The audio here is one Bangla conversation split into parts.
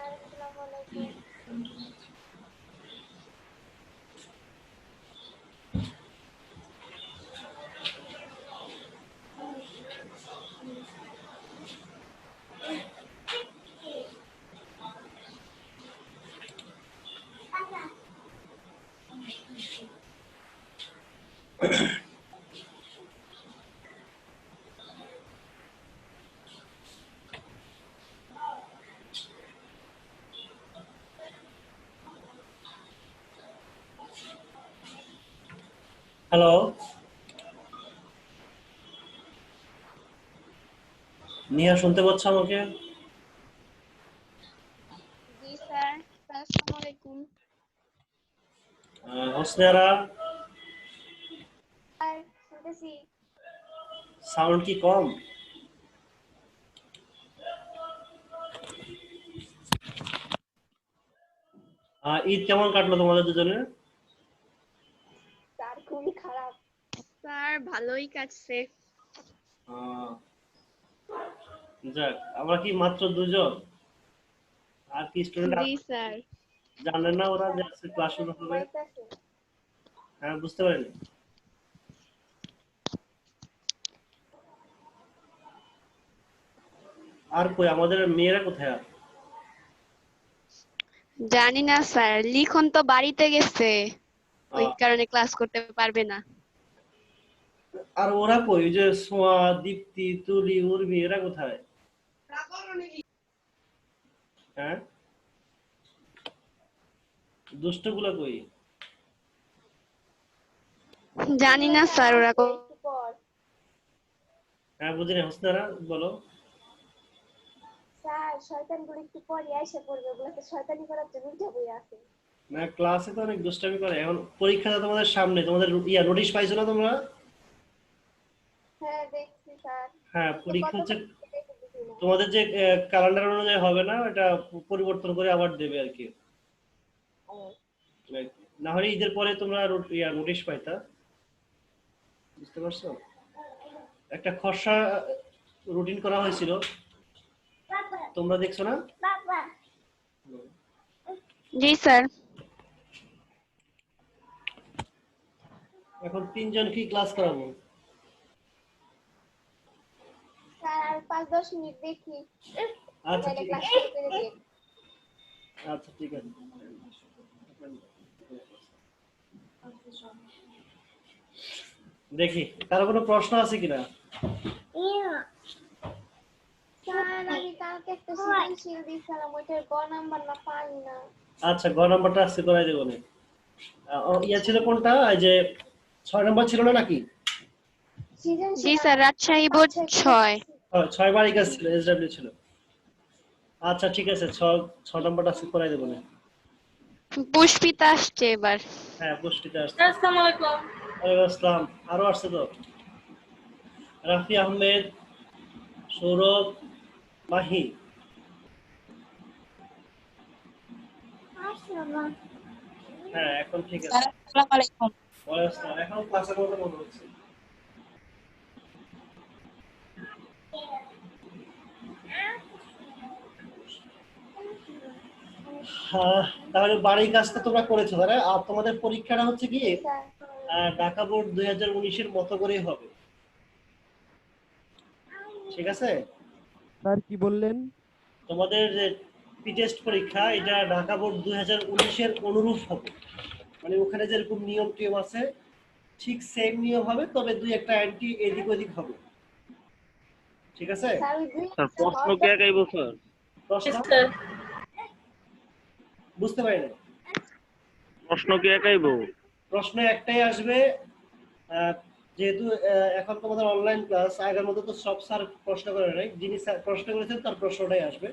আসসালামু আলাইকুম। হ্যালো, নিহা শুনতে পাচ্ছ আমাকে? জি স্যার। আসসালামু আলাইকুম। হোসনিয়ারা, স্যার শুনতেছি। সাউন্ড কি কম? ঈদ কেমন কাটলো তোমাদের দুজনের? স্যার খুবই খারাপ। স্যার ভালোই কাটছে। আহ, যাক, আমরা কি মাত্র দুজন? আর কি স্টুডেন্ট জি স্যার। জানেন না ওরা যে আজকে ক্লাস শুরু হবে? হ্যাঁ, বুঝতে পারিনি। আর কই আমাদের মেয়েরা কোথায়? জানি না স্যার, লিখন তো বাড়িতে গেছে, ওই আহ, কারণে ক্লাস করতে পারবে না। আর ওরা কই? ওই যে সোয়া, দীপ্তি, তুলি, উর্মি এরা কোথায়? হ্যাঁ, দুষ্টগুলা কই? জানি না স্যার ওরা হ্যাঁ, বুঝিনি। হোসনিয়ারা বলো। স্যার শয়তানগুলো একটু পরে এসে পড়বে, ওগুলো তো শয়তানি করার জন্য উঠে বই আছে। না, ক্লাসে তো অনেক দুষ্টামি করে। এখন পরীক্ষাটা তোমাদের সামনে, তোমাদের নোটিশ পাইছো না তোমরা? হ্যাঁ দেখছি স্যার, হ্যাঁ, কিন্তু পরীক্ষা কত হচ্ছে দেখে বুঝি না। তোমাদের যে ক্যালেন্ডার অনুযায়ী হবে না, এটা পরিবর্তন করে আবার দেবে আর কি। ও, না হলে ঈদের পরে তোমরা নোটিশ পাইতা। বুঝতে পারছো? একটা খসড়া রুটিন করা হয়েছিল, তোমরা দেখছো না? বাবা জি স্যার। এখন তিনজন কি ক্লাস করাবো? স্যার আর 5-10 মিনিট দেখি, আচ্ছা নাহলে ঠিক ক্লাস আছে। শুরু করে দিন। আচ্ছা ঠিক আছে, দেখি কারো কোনো প্রশ্ন আছে কিনা। স্যার আমি কালকে একটা সৃজনশীল দিয়েছিলাম, ওইটার গ নাম্বার না পাই না। আচ্ছা, ঘ নাম্বারটা আজকে করাই দেবো না। ইয়া আচ্ছা ছিল কোনটা? এই যে 6 নম্বর ছিল না নাকি? জি সৃজনশীল স্যার, আমি রাজশাহী বোর্ড 5-6 করে 6। দিচ্ছি। 6 বারই কাজ ছিল, এসডব্লিউ ছিল। আচ্ছা ঠিক আছে, 6 নম্বরটা আজকে করাই দেবো না। পুষ্পিতা আসছে এবার। হ্যাঁ, পুষ্টিতে আসছে। আসসালামু আলাইকুম। ওয়ালাইকুম আসসালাম। আরো আসছে তো, রাফি আহমেদ, সৌরভ, মাহি। হ্যাঁ, এখন ঠিক আছে। আসসালামু আলাইকুম। ওয়ালাইকুম আসসালাম। এখন ক্লাসের মতো মনে হচ্ছে। হ্যাঁ, তাহলে বাড়ির কাজটা তোমরা করেছো, তাই না? আর তোমাদের পরীক্ষাটা হচ্ছে কি জি স্যার। ঢাকা বোর্ড 2019-এর মতো করেই হবে, ঠিক আছে? স্যার কি বললেন? তোমাদের যে টেস্ট পরীক্ষা, এটা ঢাকা বোর্ড 2019-এর অনুরূপ হবে। মানে ওখানে যেরকম নিয়ম টিয়ম আছে ঠিক সেম নিয়ম হবে, তবে দুই একটা অ্যান্টি এদিক ওদিক হবে, ঠিক আছে? স্যার ওই দুই স্যার একটা প্রশ্ন হওয়ার কে দরকার। আগাইব স্যার? প্রশ্ন স্যার বুঝতে পারি না। প্রশ্ন কে আগাইব? প্রশ্ন একটাই আসবে, যেহেতু এখন তোমাদের অনলাইন ক্লাস, আগের মতো তো সব স্যার প্রশ্ন করে নাই, যিনি স্যার প্রশ্ন করেছেন তার প্রশ্নটাই আসবে।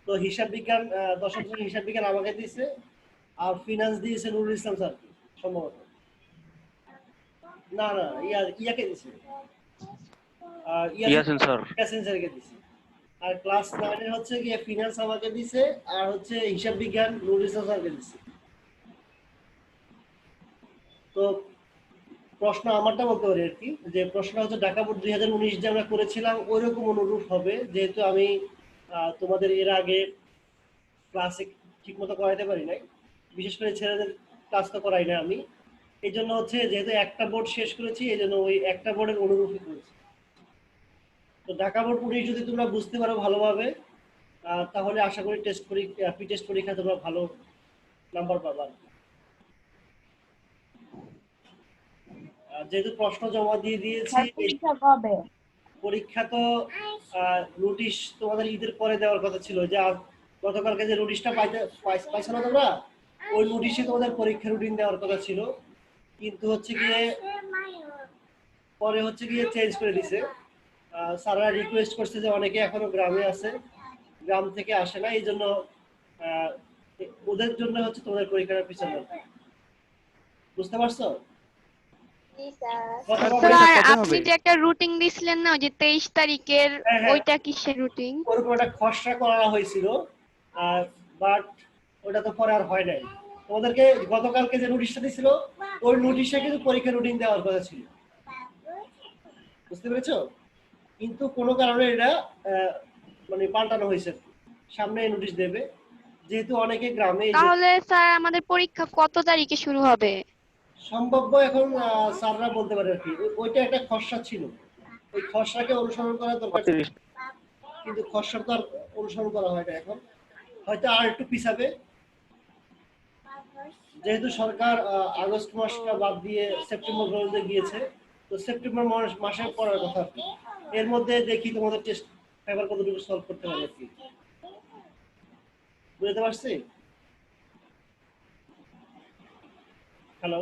তো হিসাব বিজ্ঞান, দশম শ্রেণীর হিসাব বিজ্ঞান আমাকে দিয়েছে, আর ফিনান্স দিয়েছে নুরুল ইসলাম স্যার সম্ভবত। না না, ইয়াকে দিয়েছে, ইয়াসিন স্যার। ইয়াসিন স্যারকে দিয়েছে। আর ক্লাস 9 এর হচ্ছে গিয়ে ফিনান্স আমাকে দিয়েছে, আর হচ্ছে হিসাব বিজ্ঞান নুরুল ইসলাম স্যারকে দিয়েছে। তো প্রশ্ন আমারটা বলতে পারি আর কি, যে প্রশ্ন হচ্ছে ঢাকা বোর্ড 2019 যে আমরা করেছিলাম ওইরকম অনুরূপ হবে, যেহেতু আমি তোমাদের এর আগে ক্লাসে ঠিক মতো করাইতে পারি নাই, বিশেষ করে ছেলেদের ক্লাস তো করাই না আমি। এই জন্য হচ্ছে যেহেতু একটা বোর্ড শেষ করেছি, এই জন্য ওই একটা বোর্ডের অনুরূপই করেছি। তো ঢাকা বোর্ড 19 যদি তোমরা বুঝতে পারো ভালোভাবে, তাহলে আশা করি টেস্ট পরীক্ষা, প্রি টেস্ট পরীক্ষা তোমরা ভালো নাম্বার পাবা। যেহেতু প্রশ্ন জমা দিয়ে দিয়েছি, পরীক্ষা তো নোটিশ তোমাদের ঈদের পরে দেওয়ার কথা ছিল, যে গতকালকে যে নোটিশটা পাইছো না তোমরা, ওই নোটিশে তোমাদের পরীক্ষা রুটিন দেওয়ার কথা ছিল, কিন্তু হচ্ছে গিয়ে পরে হচ্ছে গিয়ে চেঞ্জ করে দিছে। স্যাররা রিকোয়েস্ট করছে যে অনেকে এখনো গ্রামে আছে, গ্রাম থেকে আসে না, এই জন্য ওদের জন্য হচ্ছে তোমাদের পরীক্ষাটা পিছানো। বুঝতে পারছো? জি স্যার। স্যার আপনি যে একটা রুটিন দিছিলেন না, ওই যে 23 তারিখের, হ্যাঁ, হ্যাঁ। ওইটা কিসের রুটিন? ওরকম একটা খসড়া করা হয়েছিল, বাট ওটা তো পরে আর হয় নাই। তোমাদেরকে গতকালকে যে নোটিশটা দিছিল, ওই নোটিশে কিন্তু পরীক্ষা রুটিন দেওয়ার কথা ছিল, বুঝতে পেরেছো? কিন্তু কোনো কারণে এটা মানে পাল্টানো হয়েছে। সামনে নোটিশ দেবে, যেহেতু অনেকে গ্রামে। তাহলে স্যার আমাদের পরীক্ষা কত তারিখে শুরু হবে? সম্ভাব্য এখন স্যাররা বলতে পারে আর কি, ওইটা একটা খসড়া ছিল, ওই খসড়াকে অনুসরণ করা দরকার, কিন্তু খসড়া তো আর অনুসরণ করা হয় না এখন, হয়তো আর একটু পিছাবে। যেহেতু সরকার আগস্ট মাসটা বাদ দিয়ে সেপ্টেম্বর পর্যন্ত গিয়েছে, তো সেপ্টেম্বর মাসে পড়ার কথা। এর মধ্যে দেখি তোমাদের টেস্ট পেপার কতটুকু সলভ করতে পারে আর কি। বুঝতে পারছি? হ্যালো,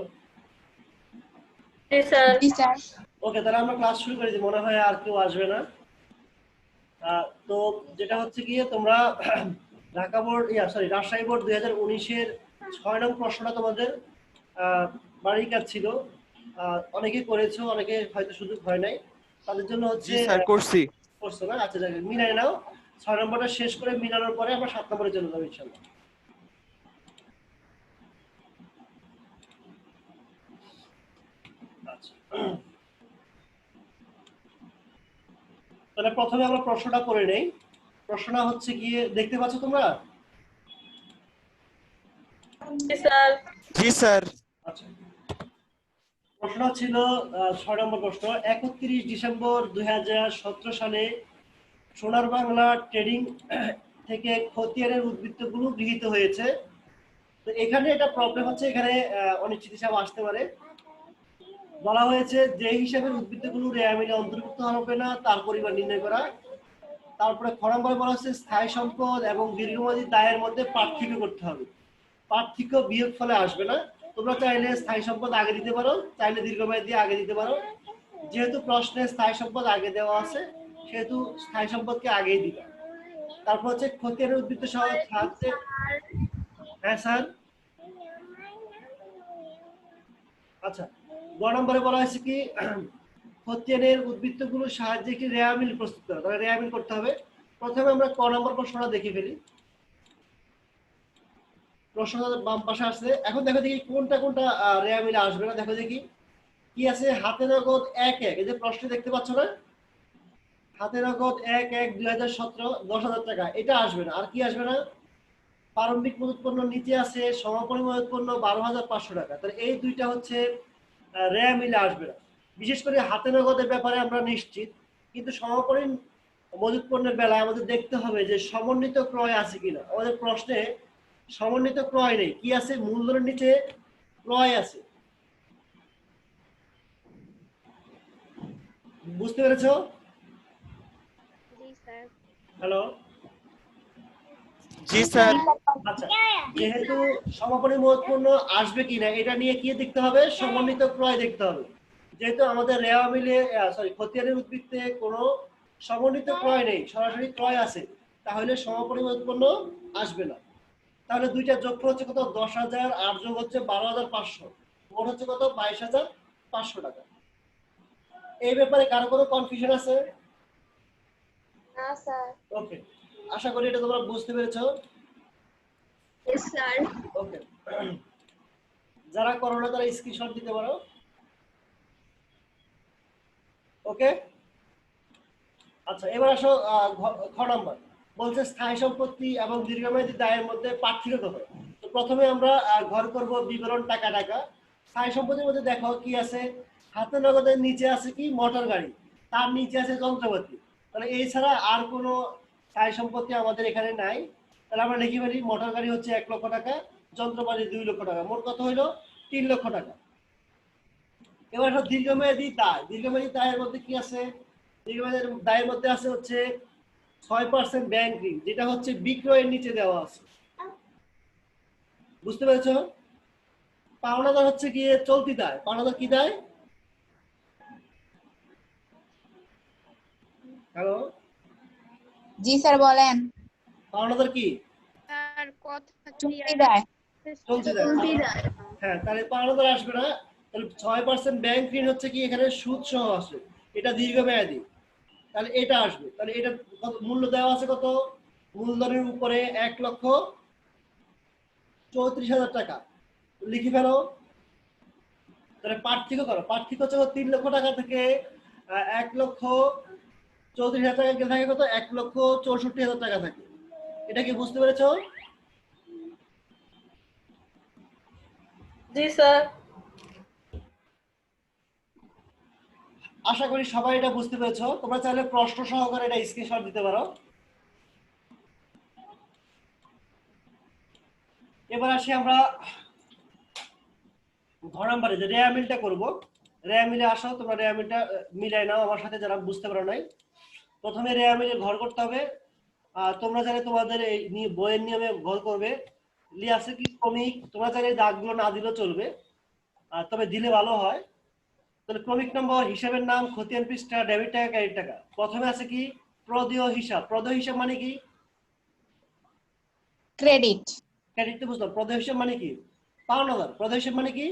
ওকে, তাহলে আমরা ক্লাস শুরু করে দিই, মনে হয় আর কেউ আসবে না। তো যেটা হচ্ছে গিয়ে তোমরা ঢাকা বোর্ড, রাজশাহী বোর্ড 2019-এর 6 নং প্রশ্নটা তোমাদের বাড়ির কাজ ছিল, অনেকে করেছো, অনেকে হয়তো সুযোগ হয় নাই, তাদের জন্য হচ্ছে করছো না? আচ্ছা, মিলাই নাও, 6 নম্বরটা শেষ করে মিলানোর পরে আমরা 7 নম্বরের জন্য যাবো ইনশাআল্লাহ। আচ্ছা, তাহলে প্রথমে আমরা প্রশ্নটা করে নেই। প্রশ্নটা হচ্ছে গিয়ে, দেখতে পাচ্ছ তোমরা? জি স্যার। আচ্ছা, প্রশ্ন ছিল 6 নম্বর প্রশ্ন, 31 ডিসেম্বর 2017 সালে সোনার বাংলা ট্রেডিং থেকে খতিয়ানের উদ্বৃত্তগুলো গৃহীত হয়েছে। তো এখানে এটা প্রবলেম হচ্ছে, এখানে অনিশ্চিত হিসাব আসতে পারে। বলা হয়েছে যে হিসাবের উদ্বৃত্তগুলো রেওয়া মিলে অন্তর্ভুক্ত হবে না তার পরিমাণ নির্ণয় করা। তারপরে খ নম্বরে বলা হচ্ছে স্থায়ী সম্পদ এবং দীর্ঘমেয়াদী দায়ের মধ্যে পার্থক্য করতে হবে, পার্থক্য বিয়োগ ফলে আসবে না। তোমরা চাইলে স্থায়ী সম্পদ আগে দিতে পারো, চাইলে দীর্ঘমেয়াদী আগে দিতে পারো। যেহেতু প্রশ্নে স্থায়ী সম্পদ আগে দেওয়া আছে, সেহেতু স্থায়ী সম্পদকে আগেই দিবা। তারপর হচ্ছে খতিয়ানের উদ্বৃত্ত সহ সাহায্যে। হ্যাঁ স্যার। আচ্ছা, গ নম্বরে বলা হয়েছে কি, খতিয়ানের উদ্বৃত্তগুলোর সাহায্যে একটি রেওয়া মিল প্রস্তুত করা, তাহলে রেওয়া মিল করতে হবে। প্রথমে আমরা ক নম্বর প্রশ্নটা দেখে ফেলি। প্রশ্নটা বাম পাশে আসছে, এখন দেখো দেখি কোনটা কোনটা রেওয়া মিলে আসবে না। দেখো দেখি কি আছে, হাতে নগদ 1-1, এই যে প্রশ্নে দেখতে পাচ্ছ না, হাতে নগদ 1-1-2017 10,000 টাকা, এটা আসবে না। আর কি আসবে না? প্রারম্ভিক মজুত পণ্য নিচে আছে সমাপনী মজুত পণ্য 12,500 টাকা, তাহলে এই দুইটা হচ্ছে রেয়া মিলে আসবে না। বিশেষ করে হাতে নগদের ব্যাপারে আমরা নিশ্চিত, কিন্তু সমাপনী মজুত পণ্যের বেলায় আমাদের দেখতে হবে যে সমন্বিত ক্রয় আছে কিনা। আমাদের প্রশ্নে সমন্বিত ক্রয় নেই, কি আছে? মূলধনের নিচে ক্রয় আছে। বুঝতে পেরেছো? জি স্যার। হ্যালো, জি স্যার। আচ্ছা, যেহেতু সমাপনী মজুত পণ্য আসবে কিনা এটা নিয়ে কি দেখতে হবে? সমন্বিত ক্রয় দেখতে হবে। যেহেতু আমাদের রেওয়া মিলে খতিয়ানের উদ্বৃত্তে কোনো সমন্বিত ক্রয় নেই, সরাসরি ক্রয় আছে, তাহলে সমপরিমাণ উৎপন্ন আসবে না। তাহলে দুইটা যোগফল হচ্ছে কত? 10,000 আর যোগ হচ্ছে 12,500, মোট হচ্ছে কত? 22,500 টাকা। এই ব্যাপারে কারো কোনো কনফিউশন আছে? না স্যার। ওকে, আশা করি এটা তোমরা বুঝতে পেরেছো। Yes, sir. ওকে, যারা করো না তারা স্ক্রিনশট দিতে পারো। ওকে, আচ্ছা এবার আসো খ নাম্বার বলছে স্থায়ী সম্পত্তি এবং দীর্ঘমেয়াদী দায়ের মধ্যে পার্থক্য হয়। তো প্রথমে আমরা ঘর করব বিবরণ টাকা টাকা। স্থায়ী সম্পত্তির মধ্যে দেখো কি আছে, হাতে নগদের নিচে আছে কি? মোটর গাড়ি, তার নিচে আছে যন্ত্রপাতি। তাহলে এছাড়া আর কোনো স্থায়ী সম্পত্তি আমাদের এখানে নাই। তাহলে আমরা লিখে ফেলি মোটর গাড়ি হচ্ছে 1 লক্ষ টাকা, যন্ত্রপাতি 2 লক্ষ টাকা, মোট কত হইলো? 3 লক্ষ টাকা। এবার দীর্ঘমেয়াদী দায়। দীর্ঘমেয়াদী দায়ের মধ্যে কি আছে? দীর্ঘমেয়াদী দায়ের মধ্যে আছে হচ্ছে 6% ব্যাংক ঋণ, যেটা হচ্ছে বিক্রয়ের নিচে দেওয়া আছে। বুঝতে পেরেছো? পাওনাদার হচ্ছে কি? চলতি দায়। পাওনাদার কি দায়? হ্যালো, জি স্যার বলেন। পাওনাদার কি? স্যার কথা চুক্তি দেয়। চলতি দায়। হ্যাঁ, তাহলে পাওনাদার আসবে না। তাহলে 6% ব্যাংক ঋণ হচ্ছে কি? এখানে সুদ সহ আসে, এটা দীর্ঘমেয়াদী, তাহলে এটা আসবে। তাহলে এটা মূল্য দেওয়া আছে কত? মূলধনের উপরে 1,34,000 টাকা। লিখে ফেলো। তাহলে পার্থক্য করো। পার্থক্য হচ্ছে 3 লক্ষ টাকা থেকে 1,34,000 টাকা গেলে থাকে কত? 1,64,000 টাকা থাকে। এটা কি বুঝতে পেরেছো? জি স্যার। আশা করি সবাই এটা বুঝতে পেরেছো। তোমরা চাইলে প্রশ্ন সহকারে এটা স্ক্রিনশট দিতে পারো। এবার আসি আমরা ঘর নাম্বারে যে রেয়া মিলটা করবো। রেয়া মিলে আসো, তোমরা রেয়া মিলটা মিলাই নাও আমার সাথে যারা বুঝতে পারো নাই। প্রথমে রেয়া মিলে ঘর করতে হবে। তোমরা চাইলে তোমাদের এই বইয়ের নিয়মে ঘর করবে। আছে কি ক্রমিক, তোমরা চাইলে দাগগুলো না দিলেও চলবে, তবে দিলে ভালো হয়। তাহলে ক্রমিক নম্বর, হিসাবের নাম, খতিয়ান পৃষ্ঠা, ডেবিট টাকা, ক্রেডিট টাকা। প্রথমে আছে কি? প্রদেয় হিসাব। প্রদেয় হিসাব মানে কি? ক্রেডিট। ক্রেডিট তো বুঝলাম, প্রদেয় হিসাব মানে কি? পাওনাদার। প্রদেয় হিসাব মানে কি?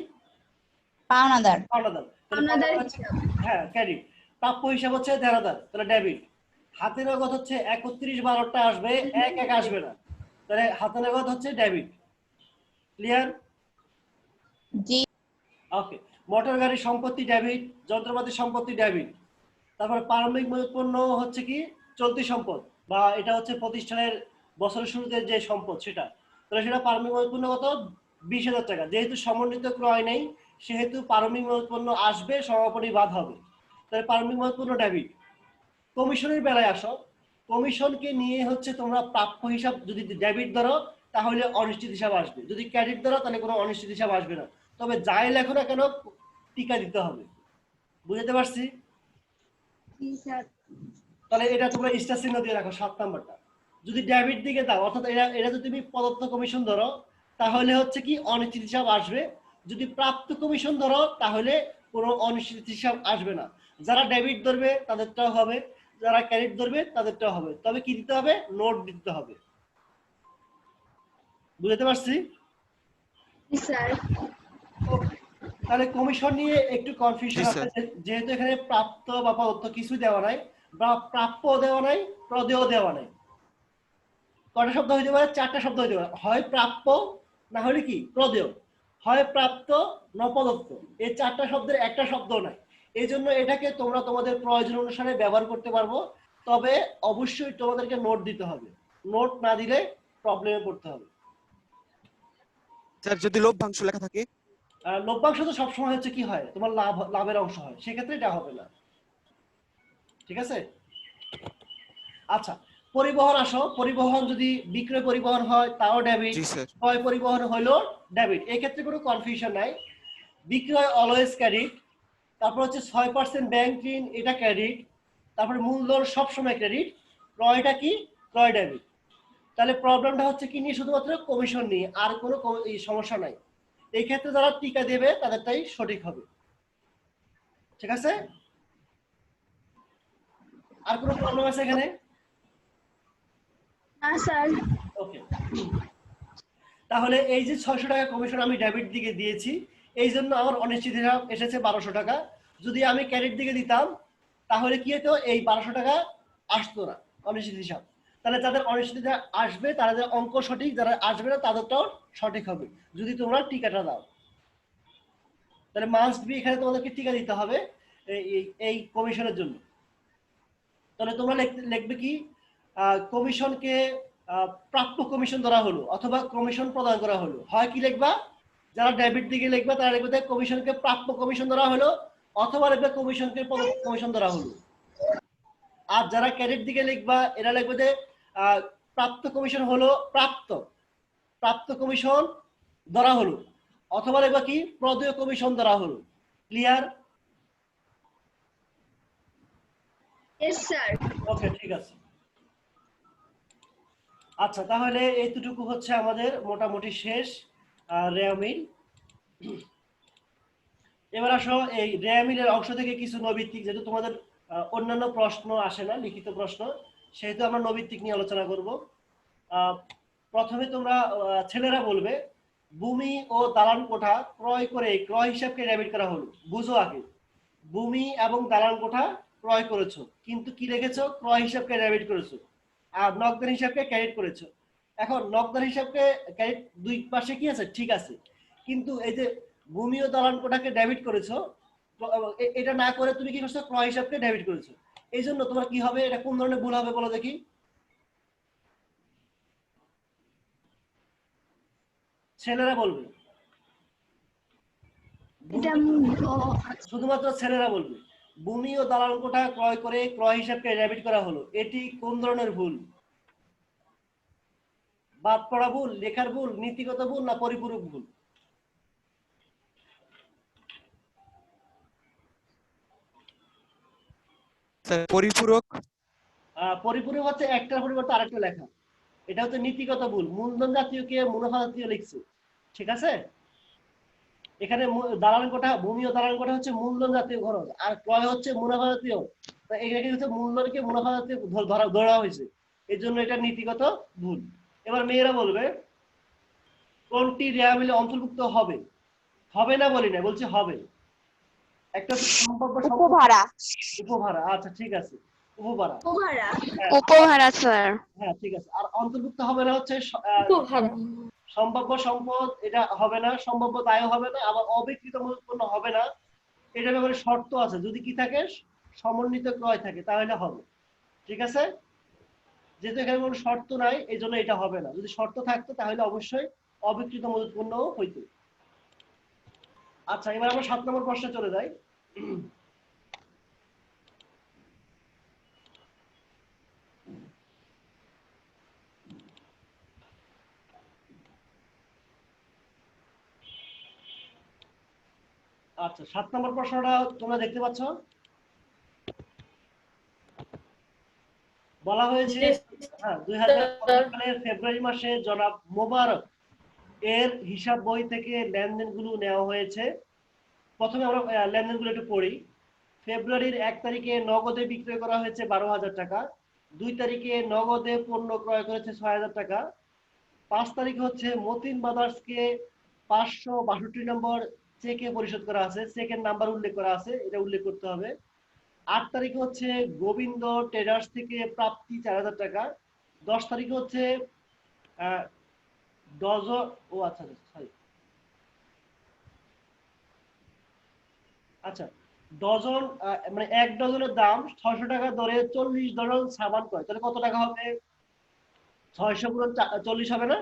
পাওনাদার। পাওনাদার। হ্যাঁ, ক্রেডিট। প্রাপ্য হিসাব হচ্ছে দেনাদার, তাহলে ডেবিট। হাতে নগদ হচ্ছে 31/12টা আসবে, 1/1 আসবে না, তাহলে হাতে নগদ হচ্ছে ডেবিট। ক্লিয়ার? জি। ওকে, মোটর গাড়ি সম্পত্তি ডেবিট, যন্ত্রপাতি সম্পত্তি ডেবিট। তারপরে প্রারম্ভিক মূল্যপণ্য হচ্ছে কি? চলতি সম্পদ, বা এটা হচ্ছে প্রতিষ্ঠানের বছরের শুরুতে যে সম্পদ সেটা। তাহলে সেটা প্রারম্ভিক মূল্যপণ্য কত? 20,000 টাকা। যেহেতু সমন্বিত ক্রয় নেই সেহেতু প্রারম্ভিক মূল্যপণ্য আসবে, সমাপনী বাদ হবে, তাহলে প্রারম্ভিক মূল্যপণ্য ডেবিট। কমিশনের বেলায় আসো। কমিশনকে নিয়ে হচ্ছে তোমরা প্রাপ্য হিসাব যদি ডেবিট ধরো তাহলে অনিশ্চিত হিসাব আসবে, যদি ক্রেডিট ধরো তাহলে কোনো অনিশ্চিত হিসাব আসবে না। তবে যাই লেখো না কেন টিকা দিতে হবে। বুঝতে পারছি? তাহলে এটা তোমরা স্টার চিহ্ন দিয়ে রাখো 7 নাম্বারটা। যদি ডেবিট দিকে দাও, অর্থাৎ এটা যদি তুমি প্রদত্ত কমিশন ধরো তাহলে হচ্ছে কি? অনিশ্চিত হিসাব আসবে। যদি প্রাপ্ত কমিশন ধরো তাহলে কোনো অনিশ্চিত হিসাব আসবে না। যারা ডেবিট ধরবে তাদেরটাও হবে, যারা ক্রেডিট ধরবে তাদেরটাও হবে। তবে কি দিতে হবে? নোট দিতে হবে। বুঝতে পারছি? তাহলে কমিশন নিয়ে একটু কনফিউশন আছে, যেহেতু এখানে প্রাপ্ত বা প্রদত্ত কিছু দেওয়া নাই, বা প্রাপ্য দেওয়া নাই, প্রদেয় দেওয়া নাই। কয়টা শব্দ হইতে পারে? 4টা শব্দ হইতে পারে। হয় প্রাপ্য, না হলে কি? প্রদেয়। হয় প্রাপ্ত, না প্রদত্ত। এই 4টা শব্দের একটা শব্দ নাই। এই জন্য এটাকে তোমরা তোমাদের প্রয়োজন অনুসারে ব্যবহার করতে পারবো, তবে অবশ্যই তোমাদেরকে নোট দিতে হবে। নোট না দিলে প্রবলেমে পড়তে হবে। স্যার যদি লভ্যাংশ লেখা থাকে? লভ্যাংশ তো সবসময় হচ্ছে কি হয়? তোমার লাভের অংশ হয়, সেক্ষেত্রে এটা হবে না। ঠিক আছে? আচ্ছা, পরিবহন আসো। পরিবহন যদি বিক্রয় পরিবহন হয় তাও ডেবিট, ক্রয় পরিবহন হলো ডেবিট। এই ক্ষেত্রে কোনো কনফিউশন নাই। বিক্রয় অলওয়েজ ক্রেডিট। তারপর হচ্ছে 6% ব্যাংক ঋণ, এটা ক্রেডিট। তারপরে মূলধন সবসময় ক্রেডিট। ক্রয়টা কি? ক্রয় ডেবিট। তাহলে প্রবলেমটা হচ্ছে কি নিয়ে? শুধুমাত্র কমিশন নিয়ে, আর কোনো সমস্যা নাই। এই ক্ষেত্রে যারা টিকা দেবে তাদেরটাই সঠিক হবে। ঠিক আছে? আর কোনো প্রবলেম আছে এখানে? না স্যার। ওকে, তাহলে এই যে 600 টাকা কমিশন আমি ডেবিট দিকে দিয়েছি, এই জন্য আমার অনিশ্চিত হিসাব এসেছে 1200 টাকা। যদি আমি ক্রেডিট দিকে দিতাম তাহলে কি হতো, এই 1200 টাকা আসতো না অনিশ্চিত হিসাব। তাহলে যাদের অনিশ্চিত হিসাব আসবে তাদের অঙ্ক সঠিক, যারা আসবে না তাদেরটাও সঠিক হবে যদি তোমরা টিকাটা দাও। তাহলে মাস্ট বি এখানে তোমাদেরকে টিকা দিতে হবে এই কমিশনের জন্য। তাহলে তোমরা লিখবে কি, কমিশনকে প্রাপ্য কমিশন ধরা হলো অথবা কমিশন প্রদান করা হলো। হয় কি লিখবা, যারা ডেবিট দিকে লিখবা তারা লিখবে কমিশনকে প্রাপ্য কমিশন ধরা হলো অথবা লিখবে কমিশনকে প্রদত্ত কমিশন ধরা হলো। আর যারা ক্রেডিট দিকে লিখবা এরা লিখবে যে প্রাপ্ত কমিশন হলো প্রাপ্ত কমিশন ধরা হলো অথবা লিখবা কি প্রদেয় কমিশন ধরা হলো। ক্লিয়ার? Yes sir. ওকে, ঠিক আছে। আচ্ছা, তাহলে এইটুকু হচ্ছে আমাদের মোটামুটি শেষ রেয়ামিল। এবার আসো এই রেয়ামিলের অংশ থেকে কিছু নৈবিত্তিক, যেহেতু তোমাদের অন্যান্য প্রশ্ন আসে না, লিখিত প্রশ্ন, সেহেতু আমরা নৈবিত্তিক নিয়ে আলোচনা করব। প্রথমে তোমরা ছেলেরা বলবে, ভূমি ও দালান কোঠা ক্রয় করে ক্রয় হিসাবকে ডেবিট করা হলো। বুঝো আগে, ভূমি এবং দালান কোঠা ক্রয় করেছো, কিন্তু কি রেখেছো, ক্রয় হিসাবকে ডেবিট করেছো, আর নগদান হিসাবকে ক্রেডিট করেছো। এখন নগদান হিসাবকে ক্রেডিট দুই পাশে কি আছে, ঠিক আছে, কিন্তু এই যে ভূমি ও দালান কোঠাকে ডেবিট করেছো, এটা না করে তুমি কি করছো, ক্রয় হিসাবকে ডেবিট করেছো। এই জন্য তোমার কি হবে, এটা কোন ধরনের ভুল হবে বলো দেখি? ছেলেরা বলবে, শুধুমাত্র ছেলেরা বলবে, ভূমি ও দালান কোঠা ক্রয় করে ক্রয় হিসাবকে ডেবিট করা হলো, এটি কোন ধরনের ভুল? বাদ পড়া ভুল, লেখার ভুল, নীতিগত ভুল, না পরিপূরক ভুল? স্যার পরিপূরক। পরিপূরক হচ্ছে একটার পরিবর্তে আরেকটা লেখা, এটা হচ্ছে নীতিগত ভুল। মূলধন জাতীয়কে মুনাফা জাতীয় লিখছে, ঠিক আছে? এখানে দালান কোঠা, ভূমি ও দালান কোঠা হচ্ছে মূলধন জাতীয় খরচ, আর ক্রয় হচ্ছে মুনাফা জাতীয়। এখানে হচ্ছে মূলধনকে মুনাফা জাতীয় ধরা হয়েছে, এই জন্য এটা নীতিগত ভুল। এবার মেয়েরা বলবে, কোনটি রেয়ামিলে অন্তর্ভুক্ত হবে? হবে না বলি না, বলছি হবে। একটা সম্ভাব্য উপভাড়া। উপভাড়া, আচ্ছা ঠিক আছে, উপভাড়া। উপহারা স্যার। হ্যাঁ ঠিক আছে। আর অন্তর্ভুক্ত হবে না হচ্ছে সম্ভাব্য সম্পদ, এটা হবে না। সম্ভাব্য দায় হবে না, আবার অবিকৃত মূল্যপণ্য হবে না। এটার ব্যাপারে শর্ত আছে, যদি কি থাকে, সমন্বিত ক্রয় থাকে তাহলে হবে, ঠিক আছে? যেহেতু এখানে কোনো শর্ত নাই এই জন্য এটা হবে না। যদি শর্ত থাকতো তাহলে অবশ্যই অবিকৃত মূল্যপণ্য হইতো। আচ্ছা, এবার আমরা 7 নম্বর প্রশ্নে চলে যাই। আচ্ছা, 7 নম্বর প্রশ্নটা তোমরা দেখতে পাচ্ছ, বলা হয়েছে 2015 সালের ফেব্রুয়ারি মাসে জনাব মোবারক এর হিসাব বই থেকে লেনদেনগুলো নেওয়া হয়েছে। প্রথমে আমরা লেনদেনগুলো একটু পড়ি। ফেব্রুয়ারির 1 তারিখে নগদে বিক্রয় করা হয়েছে 12,000 টাকা। 2 তারিখে নগদে পণ্য ক্রয় করেছে 6,000 টাকা। 5 তারিখে হচ্ছে মতিন ব্রাদার্সকে 562 নম্বর চেকে পরিশোধ করা আছে, চেকের নাম্বার উল্লেখ করা আছে, এটা উল্লেখ করতে হবে। 8 তারিখে হচ্ছে গোবিন্দ ট্রেডার্স থেকে প্রাপ্তি 4,000 টাকা। 10 তারিখে হচ্ছে ডজন, ও আচ্ছা সরি, আচ্ছা ডজন, মানে 1 ডজনের দাম 600 টাকা দরে 40 ডজন সাবান ক্রয়, তাহলে কত টাকা হবে? 600 গুণ 40 হবে না?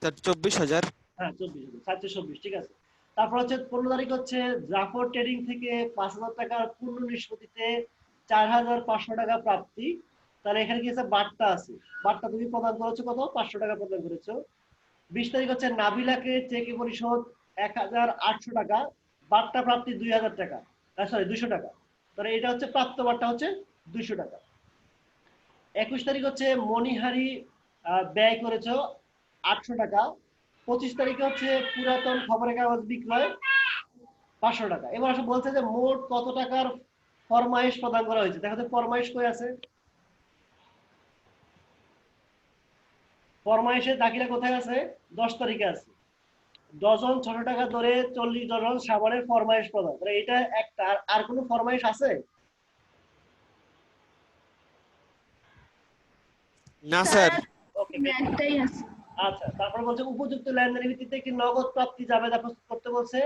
স্যার 24,000। হ্যাঁ 24,000, 724, ঠিক আছে। তারপর হচ্ছে 15 তারিখ হচ্ছে জাফর ট্রেডিং থেকে 5,000 টাকার পূর্ণ নিষ্পত্তিতে 4,500 টাকা প্রাপ্তি। তাহলে এখানে কি আছে, বার্তা আছে, বার্তা তুমি প্রদান করেছো কত, 500 টাকা প্রদান করেছো। 20 তারিখ হচ্ছে নাবিলাকে চেকে পরিশোধ 1,800 টাকা, বার্তা প্রাপ্তি 2,000 টাকা, সরি 200 টাকা। তাহলে এটা হচ্ছে প্রাপ্ত বার্তা হচ্ছে 200 টাকা। 21 তারিখ হচ্ছে মণিহারি ব্যয় করেছো 800 টাকা। 25 তারিখে হচ্ছে পুরাতন খবরের কাগজ বিক্রয় 500 টাকা। এবার আসলে বলছে যে মোট কত টাকার ফরমাইশ প্রদান করা হয়েছে। দেখো তো ফরমাইশ কই আছে, ফরমাইশের দাখিলা কোথায় আছে, 10 তারিখে আছে। ডজন 600 টাকা ধরে 40 ডজন সাবানের ফরমাইশ প্রদান, তাহলে এটা একটা। আর কোনো ফরমাইশ আছে? না স্যার। ওকে, আচ্ছা। তারপর বলছে উপযুক্ত লেনদেনের ভিত্তিতে একটি নগদ প্রাপ্তি জাবেদা প্রস্তুত করতে বলছে,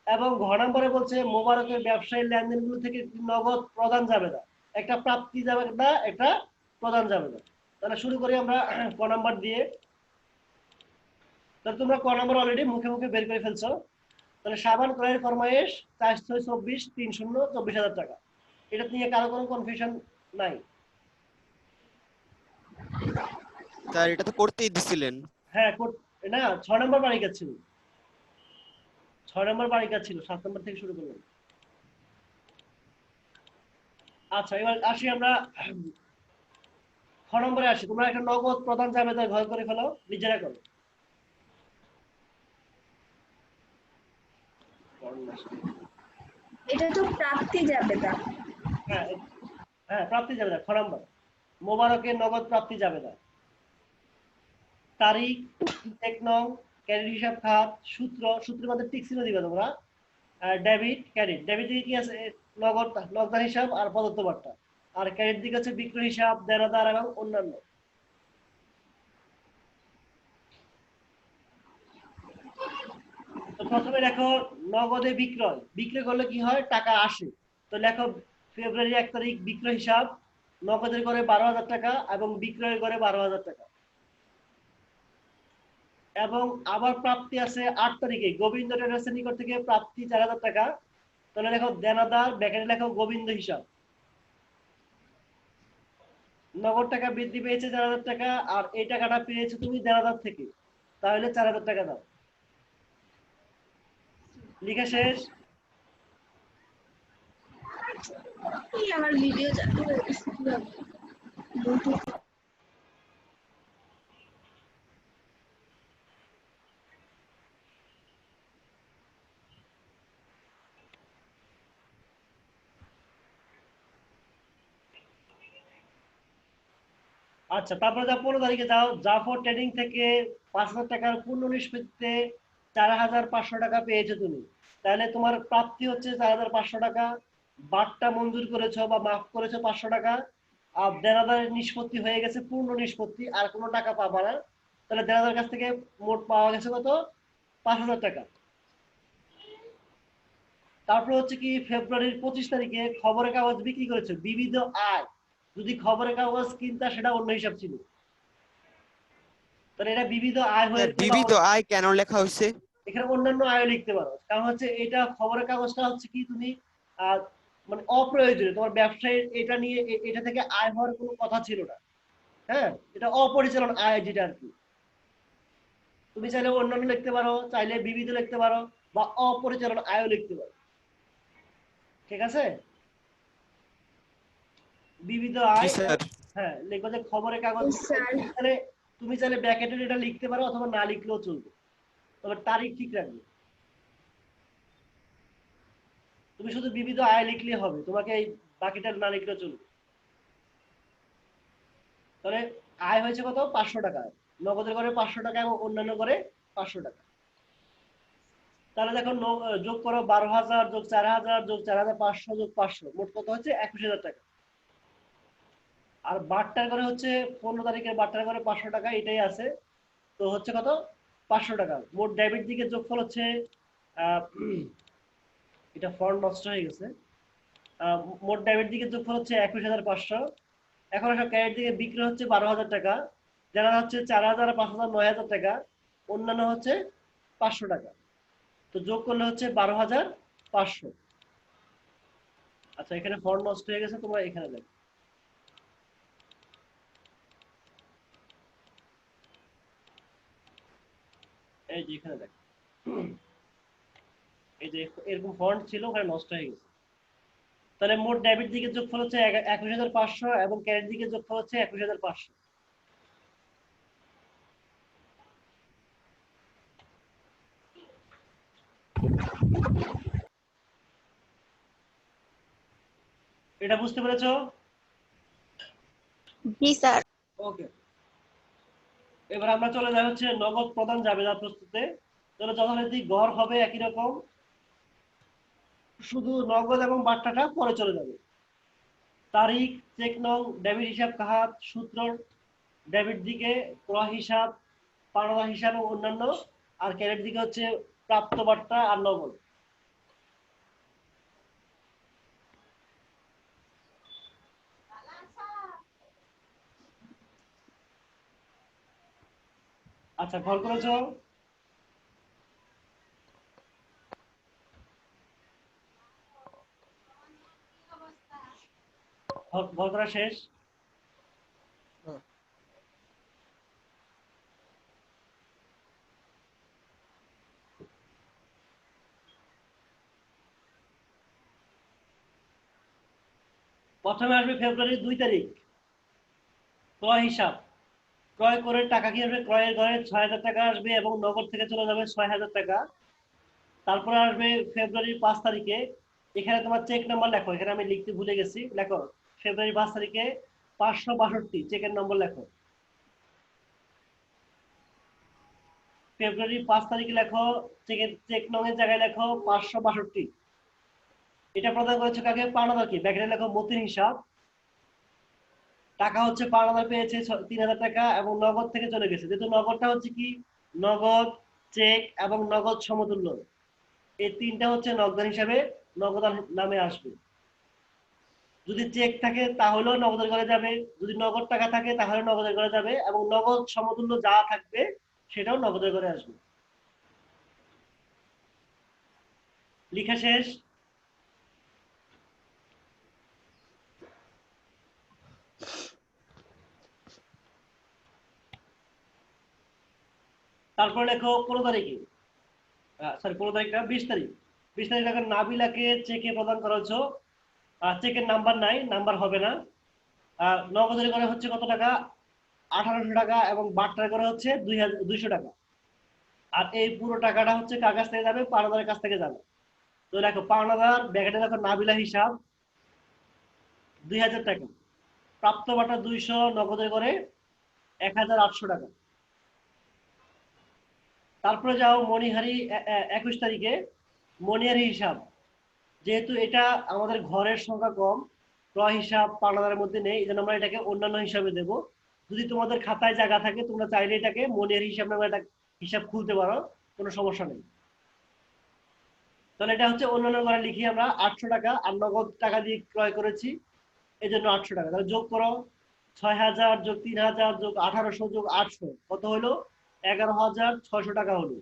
এবং ঘ নম্বরে বলছে মোবারকের ব্যবসায়ী লেনদেনগুলো থেকে একটি নগদ প্রদান জাবেদা, একটা প্রাপ্তি জাবেদা, একটা প্রদান জাবেদা। তাহলে শুরু করি আমরা ক নাম্বার দিয়ে। তাহলে তোমরা ক নাম্বার অলরেডি মুখে মুখে বের করে ফেলছো। তাহলে সাবান ক্রয়ের ফরমাইশ 424 30 24,000 টাকা। এটা নিয়ে কারো কোনো কনফিউশন নাই? স্যার এটা তো করতেই দিছিলেন। হ্যাঁ, না 6 নম্বর বারিকা ছিল, 6 নম্বর বারিকা ছিল, 7 নম্বর থেকে শুরু করলাম। আচ্ছা, এবার আসি আমরা খ নম্বরে আসি। তোমরা একটা নগদ প্রদান জাবেদা ঘর করে ফেলো, নিজেরা করো। এটা তো প্রাপ্তি জাবেদা। হ্যাঁ হ্যাঁ, প্রাপ্তি জাবেদা খ নম্বর, মোবারকের নগদ প্রাপ্তি জাবেদা। তারিখ, 1 নং, ক্রেডিট হিসাব খাত, সূত্রের মধ্যে টিক চিহ্ন দিবে তোমরা। ডেবিট ক্রেডিট, ডেবিট দিকে কি আছে, নগদ নগদান হিসাব আর প্রদত্ত বার্তা। আর ক্রেডিট দিকে হচ্ছে বিক্রয় হিসাব, দেনাদার এবং অন্যান্য। তো প্রথমে লেখো নগদে বিক্রয়, বিক্রয় করলে কি হয়, টাকা আসে। তো লেখো ফেব্রুয়ারি 1 তারিখ বিক্রয় হিসাব, নগদের করে 12,000 টাকা এবং বিক্রয়ের করে 12,000 টাকা। এবং আবার প্রাপ্তি আছে 8 তারিখে, গোবিন্দ ট্রেডার্সের নিকট থেকে প্রাপ্তি 4,000 টাকা। তাহলে লেখো দেনাদার, ব্যাকেটে লেখো গোবিন্দ হিসাব। নগদ টাকা বৃদ্ধি পেয়েছে 4,000 টাকা, আর এই টাকাটা পেয়েছো তুমি দেনাদার থেকে, তাহলে 4,000 টাকা দাও। লিখা শেষ? আমার ভিডিও চালু হয়ে গেছে। আচ্ছা, তারপরে যা 15 তারিখে যাও, জাফর ট্রেডিং থেকে 5,000 টাকার পূর্ণ নিষ্পত্তিতে 4,500 টাকা পেয়েছো তুমি। তাহলে তোমার প্রাপ্তি হচ্ছে 4,500 টাকা। বাট্টা মঞ্জুর করেছো বা মাফ করেছো 500 টাকা। আর দেনাদারের নিষ্পত্তি হয়ে গেছে পূর্ণ নিষ্পত্তি, আর কোনো টাকা পাবা না। তাহলে দেনাদারের কাছ থেকে মোট পাওয়া গেছে কত, 5,000 টাকা। তারপর হচ্ছে কি ফেব্রুয়ারির 25 তারিখে খবরের কাগজ বিক্রি করেছে বিবিধ আয়। যদি খবরের কাগজ কিনতা সেটা অন্য হিসাব ছিল, তাহলে এটা বিবিধ আয় স্যার হয়েছে। বিবিধ আয় কেন লেখা হয়েছে? এখানে অন্যান্য আয় লিখতে পারো, কারণ হচ্ছে এটা খবরের কাগজটা হচ্ছে কি তুমি মানে অপ্রয়োজনীয়, তোমার ব্যবসায় এটা নিয়ে এটা থেকে আয় হওয়ার কোনো কথা ছিল না। হ্যাঁ, এটা অপরিচালন আয় যেটা আর কি। তুমি চাইলে অন্যান্য লিখতে পারো, চাইলে বিবিধ লিখতে পারো, বা অপরিচালন আয়ও লিখতে পারো। ঠিক আছে, বিবিধ জি আয়। স্যার। হ্যাঁ, লিখবো যে খবরের কাগজ। স্যার তাহলে তুমি চাইলে ব্র্যাকেটে এটা লিখতে পারো, অথবা না লিখলেও চলবে, তবে তারিখ ঠিক রাখবে। তুমি শুধু বিবিধ আয় লিখলে হবে, তোমাকে এই বাকিটা না লিখলেও চলবে। তাহলে আয় হয়েছে কত, 500 টাকা। নগদের করে 500 টাকা এবং অন্যান্য করে 500 টাকা। তাহলে দেখো যোগ করো 12,000 যোগ 4,000 যোগ 4,500 যোগ 500, মোট কত হচ্ছে 21,000 টাকা। আর বাট্টার করে হচ্ছে 15 তারিখের বাট্টার করে 500 টাকা, এটাই আছে। তো হচ্ছে কত, 500 টাকা। মোট ডেবিট দিকে যোগফল হচ্ছে এটা ফন্ট নষ্ট হয়ে গেছে। মোট ডেবিট দিকে যোগফল হচ্ছে 21,500। এখন আসলে ক্রেডিট দিকে বিক্রি হচ্ছে 12,000 টাকা, যারা হচ্ছে 4,000, 5,000, 9,000 টাকা, অন্যান্য হচ্ছে 500 টাকা। তো যোগ করলে হচ্ছে 12,500। আচ্ছা, এখানে ফন্ট নষ্ট হয়ে গেছে, তোমরা এখানে দেখো। এই যে এখানে দেখো, এই যে এরকম ফন্ট ছিল, ওখানে নষ্ট হয়ে গেছে। তাহলে মোট ডেবিট দিকে যোগফল হচ্ছে 21,500 এবং ক্রেডিট দিকে যোগফল হচ্ছে 21,500। এটা বুঝতে পেরেছো? জি স্যার। ওকে, এবার আমরা চলে যাই হচ্ছে নগদ প্রদান জাবেদা প্রস্তুতে। তাহলে যথারীতি গড় হবে একই রকম, শুধু নগদ এবং বাট্টাটা পরে চলে যাবে। তারিখ, চেক নং, ডেবিট হিসাব কাহাত, সূত্র ডেবিট দিকে ক্রয় হিসাব, পাওনা হিসাব ও অন্যান্য, আর ক্রেডিট দিকে হচ্ছে প্রাপ্ত বার্তা আর নগদ। আচ্ছা, ঘর করেছো? ঘর করা শেষ? প্রথমে আসবে ফেব্রুয়ারি 2 তারিখ, ক্রয় হিসাব। ক্রয় করে টাকা কি আসবে? ক্রয়ের ঘরে 6,000 টাকা আসবে এবং নগদ থেকে চলে যাবে 6,000 টাকা। তারপরে আসবে ফেব্রুয়ারি 5 তারিখে, এখানে তোমার চেক নাম্বার লেখো, এখানে আমি লিখতে ভুলে গেছি, লেখো ফেব্রুয়ারি 5 তারিখে 562 চেকের নম্বর লেখো। ফেব্রুয়ারি 5 তারিখে লেখো, চেক নং এর জায়গায় লেখো 562। এটা প্রদান করেছে কাকে? পাওনাদার। কি ব্যাকেটে লেখো মতির হিসাব। টাকা হচ্ছে পাওনাদার পেয়েছে 3,000 টাকা এবং নগদ থেকে চলে গেছে। যেহেতু নগদটা হচ্ছে কি নগদ, চেক এবং নগদ সমতুল্য, এই তিনটা হচ্ছে নগদান হিসাবে নগদান নামে আসবে। যদি চেক থাকে তাহলেও নগদের ঘরে যাবে, যদি নগদ টাকা থাকে তাহলে নগদের ঘরে যাবে, এবং নগদ সমতুল্য যা থাকবে সেটাও নগদের ঘরে আসবে। লেখা শেষ? তারপর লেখো 15 তারিখে, সরি 15 তারিখ না, 20 তারিখ। 20 তারিখ লেখো নাবিলাকে চেকে প্রদান করা হচ্ছে। চেকের নাম্বার নাই, নাম্বার হবে না। নগদের ঘরে হচ্ছে কত টাকা? 1800 টাকা এবং বাট্টার ঘরে হচ্ছে 200 টাকা। আর এই পুরো টাকাটা হচ্ছে কার কাছ থেকে যাবে? পাওনাদারের কাছ থেকে যাবে। তো দেখো পাওনাদার, ব্যাকেটে দেখো নাবিলা হিসাব 2000 টাকা, প্রাপ্ত বাটা 200, নগদের করে 1800 টাকা। তারপরে যাও মণিহারি 21 তারিখে, মণিহারি হিসাব। যেহেতু এটা আমাদের ঘরের সংখ্যা কম, ক্রয় হিসাব পাওনাদারের মধ্যে নেই, এই জন্য আমরা এটাকে অন্যান্য হিসাবে দেব। যদি তোমাদের খাতায় জায়গা থাকে তোমরা চাইলে এটাকে মণিহারি হিসাব নামে একটা হিসাব খুলতে পারো, কোনো সমস্যা নেই। তাহলে এটা হচ্ছে অন্যান্য ঘরে লিখি আমরা 800 টাকা, আর নগদ টাকা দিয়ে ক্রয় করেছি এই জন্য 800 টাকা। তাহলে যোগ করো, 6,000 যোগ 3,000 যোগ 1800 যোগ 800 কত হলো? 11,600 টাকা হলো।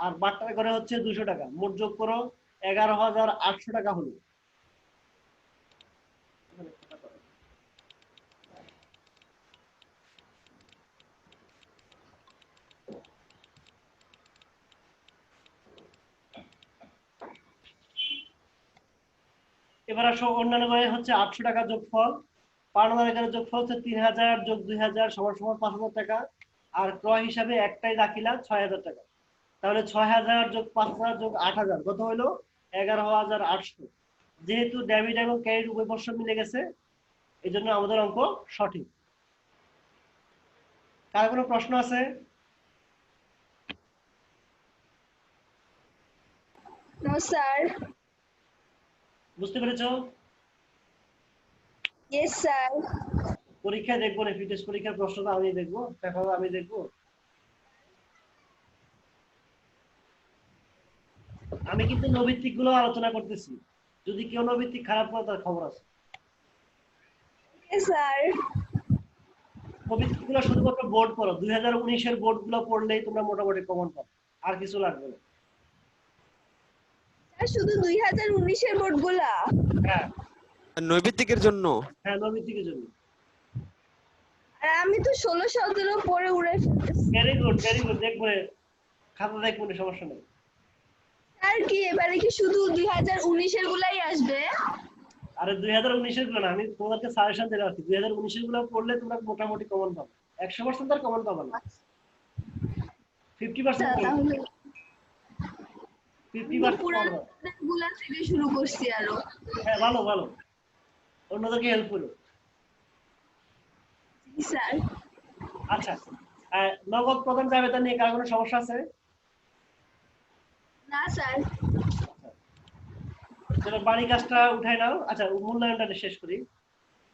আর বাট্টার ঘরে হচ্ছে 200 টাকা, মোট যোগ করো 11,800 টাকা হলো। এবার আসো অন্যান্য ঘরে হচ্ছে 800 টাকা যোগফল, পাওনাদারের ঘরে যোগফল হচ্ছে 3,000 যোগ 2,000 সমান সমান 5,000 টাকা। আর ক্রয় হিসাবে একটাই রাখিলাম 6,000 টাকা। তাহলে 6,000 যোগ 5,000 যোগ 8,000 কত হলো? 11,800। যেহেতু ডেবিট এবং ক্রেডিট উভয় বর্ষ মিলে গেছে, এই জন্য আমাদের অঙ্ক সঠিক। কার কোনো প্রশ্ন আছে? No sir. বুঝতে পেরেছো? Yes sir. পরীক্ষায় দেখবো না, ফিটনেস পরীক্ষার প্রশ্নটা আমি দেখবো, পেপার আমি দেখবো। আমি কিন্তু নৈবিত্তিক গুলো আলোচনা করতেছি, যদি কেউ নৈবিত্তিক খারাপ করে তার খবর আছে। স্যার। নৈবিত্তিক গুলো শুধুমাত্র বোর্ড পড়ো, 2019-এর বোর্ড গুলো পড়লেই তোমরা মোটামুটি কমন পাবে, আর কিছু লাগবে না। শুধু 2019-এর বোর্ডগুলা? হ্যাঁ নৈবেদিকের জন্য। হ্যাঁ, নৈবিত্তিকের জন্য। আর আমি তো 16-17 পরে উড়ে ফেলেছি। ভেরি গুড, ভেরি গুড, দেখবো খাতা দেখবো না, সমস্যা নেই। স্যার কি এবারে কি শুধু 2019-এর গুলাই আসবে? আরে 2019-এর গুলো না, আমি তোমাদেরকে সাজেশন দিলাম আর কি। 2019-এর গুলো পড়লে তোমরা মোটামুটি কমন পাবে, 100% আর কমন পাবে না, 50% তাহলে 50% পুরানো গুলা থেকে শুরু করছি আরো। হ্যাঁ, ভালো ভালো। অন্যদেরকে হেল্প করো। জি স্যার। আচ্ছা, নগদ প্রদান জাবেদা নিয়ে কার কোনো সমস্যা আছে? না স্যার। চলো বাড়ি কাজটা উঠাই নাও। আচ্ছা, মূল্যায়নটা শেষ করি।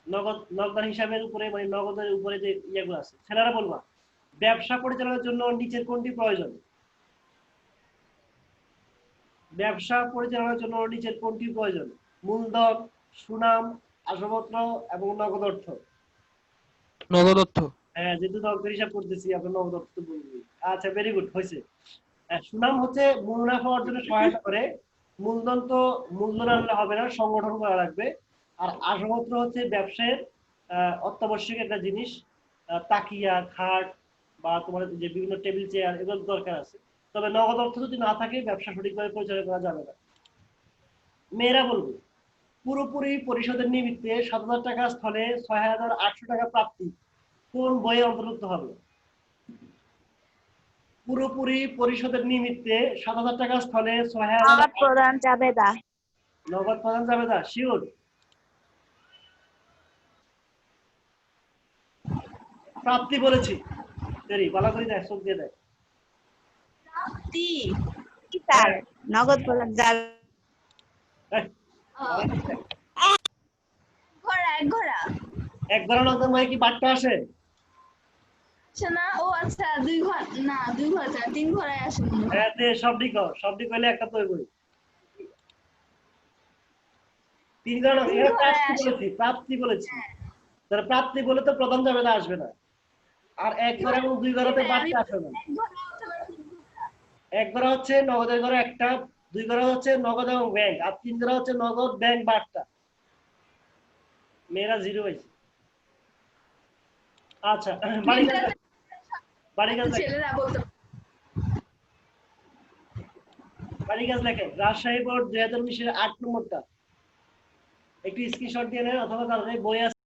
নগদ হিসাবের উপরে মানে নগদের উপরে যে ইয়েগুলো আছে, ছেলেরা বলবা ব্যবসা পরিচালনার জন্য নিচের কোনটি প্রয়োজন? ব্যবসা পরিচালনার জন্য নিচের কোনটি প্রয়োজন? মূলধন, সুনাম, আসবাবপত্র এবং নগদ অর্থ। নগদ অর্থ। হ্যাঁ, যেহেতু নগদের হিসাব করতেছি আপনার নগদ অর্থ তো বলবই। আচ্ছা, ভেরি গুড, হয়েছে। সুনাম হচ্ছে মুনাফা অর্জনে সহায়তা করে। মূলধন তো মূলধন আনলে হবে না, সংগঠন করা লাগবে। আর আসবাবপত্র হচ্ছে ব্যবসায়ের অত্যাবশ্যক একটা জিনিস। তাকিয়া, খাট বা তোমার যে বিভিন্ন টেবিল চেয়ার, এগুলো দরকার আছে। তবে নগদ অর্থ যদি না থাকে ব্যবসা সঠিকভাবে পরিচালনা করা যাবে না। মেয়েরা বলবো পুরোপুরি পরিশোধের নিমিত্তে 7,000 টাকা স্থলে 6,800 টাকা প্রাপ্তি কোন বইয়ে অন্তর্ভুক্ত হবে? পুরোপুরি পরিশোধের নিমিত্তে 7,000 টাকা স্থলে 6,000 প্রদান জাবেদা। নগদ প্রদান জাবেদা, শিওর? প্রাপ্তি বলেছি। দেরি ভালো করে দেখ, চোখ দিয়ে দেখ। প্রাপ্তি। স্যার নগদ প্রদান জাবেদা। এই, ঘোড়া এক ঘোড়া। এক ঘরে নগদ বইয়ে কি বাট্টা আসে? আচ্ছা না, ও আচ্ছা 2 ঘোড়া না, 2 ঘোড়া স্যার, 3 ঘোড়ায় আসে মনে হয়। হ্যাঁ, সবটি কর, সবটি কইলে একটা তো বই। 3 ঘরে না, তিন এটা ঘরে প্রাপ্তি আসে। বলেছি, প্রাপ্তি বলেছি। তাহলে প্রাপ্তি বলে তো প্রধান জাবেদা আসবে না। আর এক ঘরে এবং 2 ঘরেতে বাট্টা আসবে না। এক ঘোড়া অথবা 3 ঘোড়া। এক ঘরে হচ্ছে নগদের ঘরে একটা, 2 ঘরে হচ্ছে নগদ এবং ব্যাংক, আর 3 ঘরে হচ্ছে নগদ, ব্যাংক, বাট্টা। মেয়েরা 0 হয়েছে। আচ্ছা, বাড়ি কাজ দেখেন। ছেলেরা বলতে বাড়ি কাজ দেখেন। রাজশাহী বোর্ড 2019-এর 8 নম্বরটা একটু স্ক্রিনশট দিয়ে নেন, অথবা তাদের বই আছে